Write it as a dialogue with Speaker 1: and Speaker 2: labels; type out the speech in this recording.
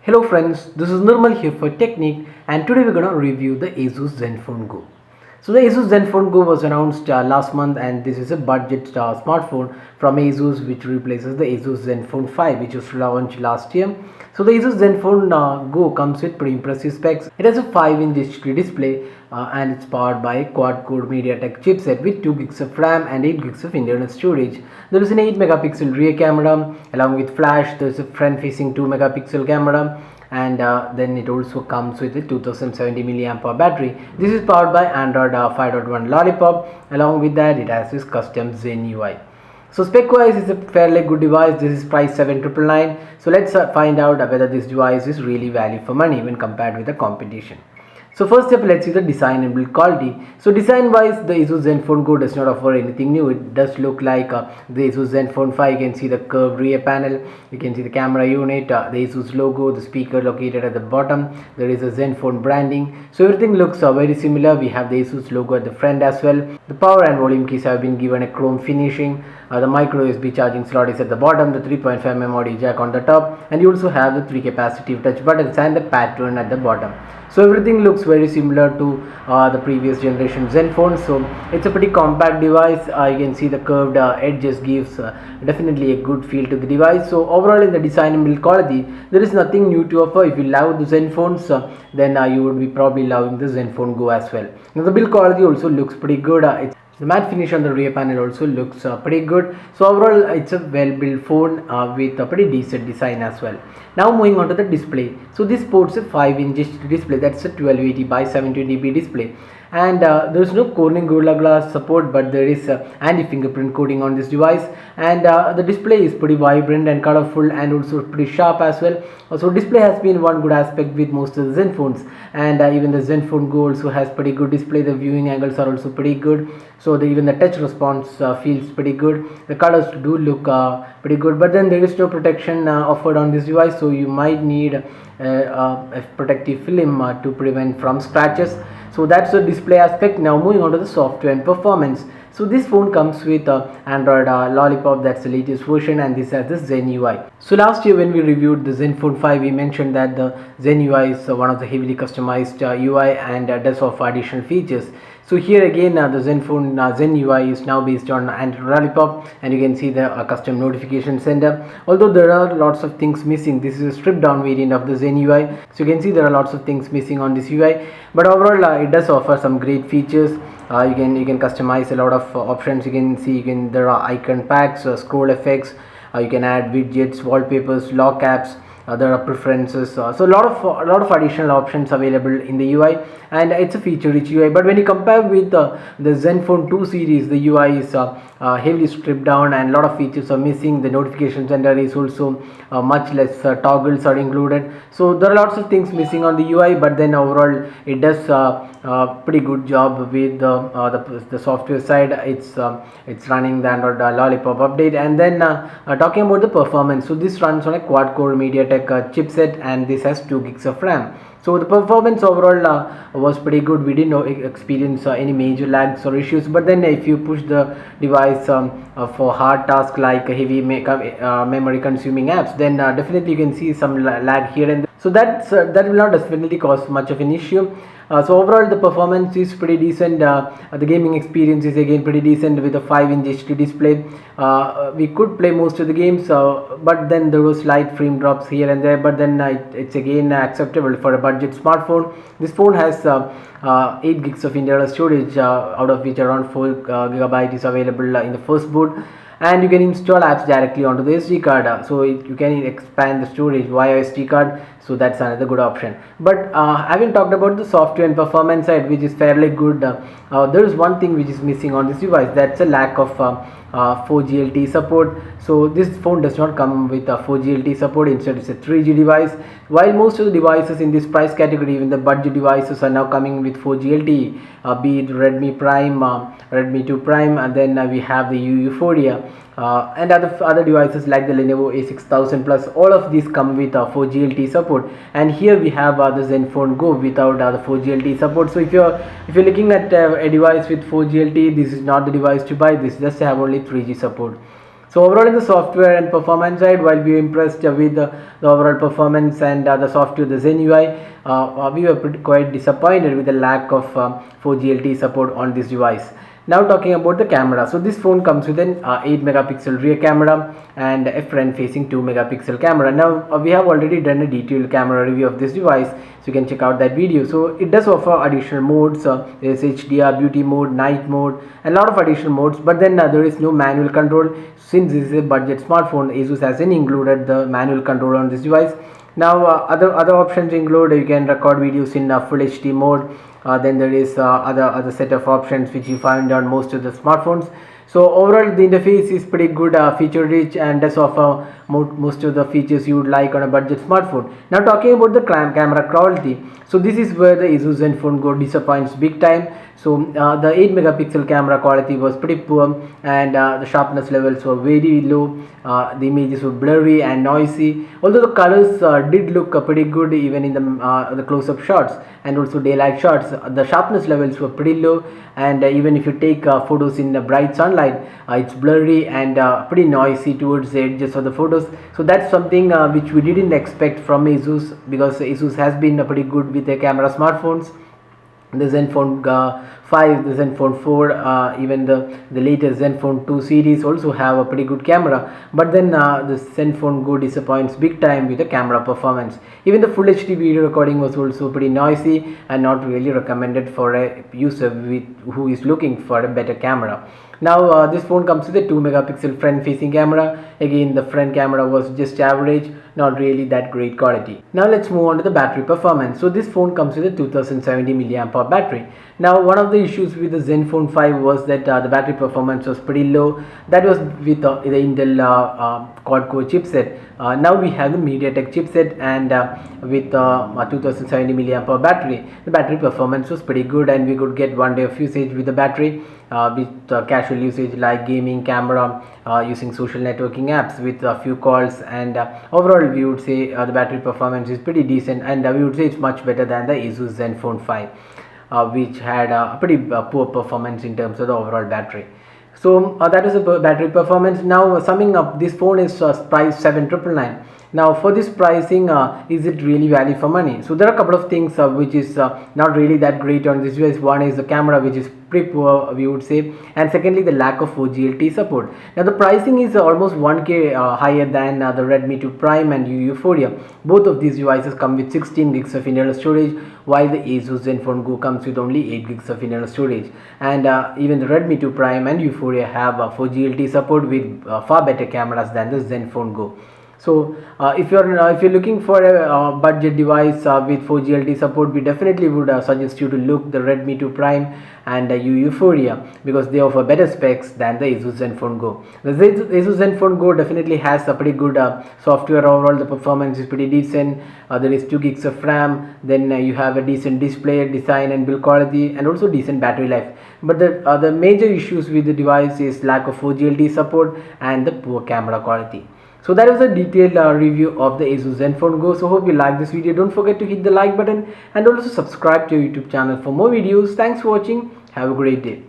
Speaker 1: Hello friends, this is Nirmal here for Technique, and today we're going to review the ASUS Zenfone Go. So the ASUS Zenfone Go was announced last month, and this is a budget smartphone from ASUS which replaces the ASUS Zenfone 5 which was launched last year. So the ASUS Zenfone Go comes with pretty impressive specs. It has a 5-inch HD display and it's powered by a quad-core MediaTek chipset with 2 gigs of RAM and 8 gigs of internal storage. There is an 8 megapixel rear camera along with flash. There is a front-facing 2 megapixel camera, and then it also comes with a 2070 mAh battery. This is powered by Android 5.1 Lollipop. Along with that, it has this custom Zen UI. So spec wise, it's a fairly good device. This is priced 7,999. So let's find out whether this device is really value for money when compared with the competition. So first up, let's see the design and build quality. So design wise, the ASUS Zenfone Go does not offer anything new. It does look like the ASUS Zenfone 5. You can see the curved rear panel, you can see the camera unit, the ASUS logo, the speaker located at the bottom. There is a Zenfone branding. So everything looks very similar. We have the ASUS logo at the front as well. The power and volume keys have been given a chrome finishing. The micro USB charging slot is at the bottom, the 3.5mm audio jack on the top, and you also have the 3 capacitive touch buttons and the pattern at the bottom. So everything looks very similar to the previous generation Zenfone. So it's a pretty compact device. You can see the curved edges gives definitely a good feel to the device. So overall, in the design and build quality, there is nothing new to offer. If you love the Zenphones, then you would be probably loving the Zenfone Go as well. Now the build quality also looks pretty good. The matte finish on the rear panel also looks pretty good. So overall, it's a well built phone with a pretty decent design as well. Now moving on to the display. So this sports a 5-inch display. That's a 1280 by 720p display. And there is no Corning Gorilla Glass support, but there is anti-fingerprint coating on this device, and the display is pretty vibrant and colorful and also pretty sharp as well. So display has been one good aspect with most of the Zenphones, and even the Zenfone Go also has pretty good display. The viewing angles are also pretty good, so even the touch response feels pretty good. The colors do look pretty good, but then there is no protection offered on this device, so you might need a protective film to prevent from scratches. So that's the display aspect. Now moving on to the software and performance. So this phone comes with Android Lollipop, that's the latest version, and this has the Zen UI. So last year when we reviewed the Zenfone 5, we mentioned that the Zen UI is one of the heavily customized UI and does offer additional features. So here again, the Zenfone Zen UI is now based on Android Lollipop, and you can see the custom notification center. Although there are lots of things missing, this is a stripped down variant of the Zen UI. So you can see there are lots of things missing on this UI, but overall it does offer some great features. You can customize a lot of options. You can see there are icon packs, scroll effects. You can add widgets, wallpapers, lock apps. There are preferences, so a lot of additional options available in the UI, and it's a feature-rich UI. But when you compare with the Zenfone 2 series, the UI is heavily stripped down and a lot of features are missing. The notification center is also much less toggles are included. So there are lots of things missing on the UI, but then overall it does pretty good job with the software side. It's running the Android Lollipop update, and then talking about the performance. So this runs on a quad-core MediaTek chipset, and this has 2 gigs of RAM. So the performance overall was pretty good. We didn't experience any major lags or issues, but then if you push the device for hard tasks like heavy memory consuming apps, then definitely you can see some lag here and there. So that will not definitely cause much of an issue. So overall the performance is pretty decent. The gaming experience is again pretty decent with a 5-inch HD display. We could play most of the games, but then there was slight frame drops here and there, but then it's again acceptable for a budget smartphone. This phone has 8 gigs of internal storage, out of which around 4 GB is available in the first boot. And you can install apps directly onto the SD card, so you can expand the storage via SD card. So that's another good option. But having talked about the software and performance side, which is fairly good, there is one thing which is missing on this device. That's a lack of 4G LTE support. So this phone does not come with 4G LTE support. Instead, it's a 3G device. While most of the devices in this price category, even the budget devices, are now coming with 4G LTE, be it Redmi Prime, Redmi 2 Prime, and then we have the Euphoria. And other devices like the Lenovo A6000 Plus, all of these come with 4G LTE support, and here we have the Zenfone Go without the 4G LTE support. So if you're looking at a device with 4G LTE, this is not the device to buy. This just have only 3G support. So overall in the software and performance side, while we were impressed with the overall performance and the software, the Zen UI, we were quite disappointed with the lack of 4G LTE support on this device. Now talking about the camera, so this phone comes with an 8 megapixel rear camera and a front facing 2 megapixel camera. Now we have already done a detailed camera review of this device, so you can check out that video. So it does offer additional modes, there is HDR, beauty mode, night mode, a lot of additional modes, but then there is no manual control. Since this is a budget smartphone, ASUS hasn't included the manual control on this device. Now other options include you can record videos in full HD mode. Then there is other set of options which you find on most of the smartphones. So overall the interface is pretty good, feature rich, and does offer most of the features you would like on a budget smartphone. Now talking about the camera quality, so this is where the ASUS Zenfone Go disappoints big time. So the 8 megapixel camera quality was pretty poor, and the sharpness levels were very low. The images were blurry and noisy, although the colors did look pretty good even in the close-up shots and also daylight shots. The sharpness levels were pretty low, and even if you take photos in the bright sunlight, it's blurry and pretty noisy towards the edges of the photos. So that's something which we didn't expect from ASUS, because ASUS has been pretty good with their camera smartphones. The Zenfone 5, the Zenfone 4, even the latest Zenfone 2 series also have a pretty good camera, but then the Zenfone Go disappoints big time with the camera performance. Even the full HD video recording was also pretty noisy and not really recommended for a user who is looking for a better camera. Now this phone comes with a 2 megapixel front facing camera. Again, the front camera was just average, not really that great quality. Now let's move on to the battery performance. So this phone comes with a 2070 mAh battery. Now one of the issues with the Zenfone 5 was that the battery performance was pretty low. That was with the Intel quad-core chipset. Now we have the MediaTek chipset, and with a 2070 mAh battery, the battery performance was pretty good, and we could get one day of usage with the battery, with casual usage like gaming, camera, using social networking apps with a few calls, and overall we would say the battery performance is pretty decent, and we would say it's much better than the ASUS Zenfone 5, which had a pretty poor performance in terms of the overall battery. So that is a battery performance. Now summing up, this phone is priced 7,999. Now for this pricing, is it really value for money? So there are a couple of things which is not really that great on this device. One is the camera, which is pretty poor, we would say, and secondly the lack of 4G LTE support. Now the pricing is almost 1k higher than the Redmi 2 Prime and Euphoria. Both of these devices come with 16 gigs of internal storage, while the ASUS Zenfone Go comes with only 8 gigs of internal storage, and even the Redmi 2 Prime and Euphoria have 4G LTE support with far better cameras than the Zenfone Go. So if you're looking for a budget device with 4G LTE support, we definitely would suggest you to look the Redmi 2 Prime and Euphoria, because they offer better specs than the ASUS Zenfone Go. The ASUS Zenfone Go definitely has a pretty good software. Overall the performance is pretty decent. There is 2 gigs of RAM, then you have a decent display design and build quality, and also decent battery life. But the major issues with the device is lack of 4G LTE support and the poor camera quality. So that was a detailed review of the ASUS Zenfone Go. So hope you like this video. Don't forget to hit the like button and also subscribe to our YouTube channel for more videos. Thanks for watching. Have a great day.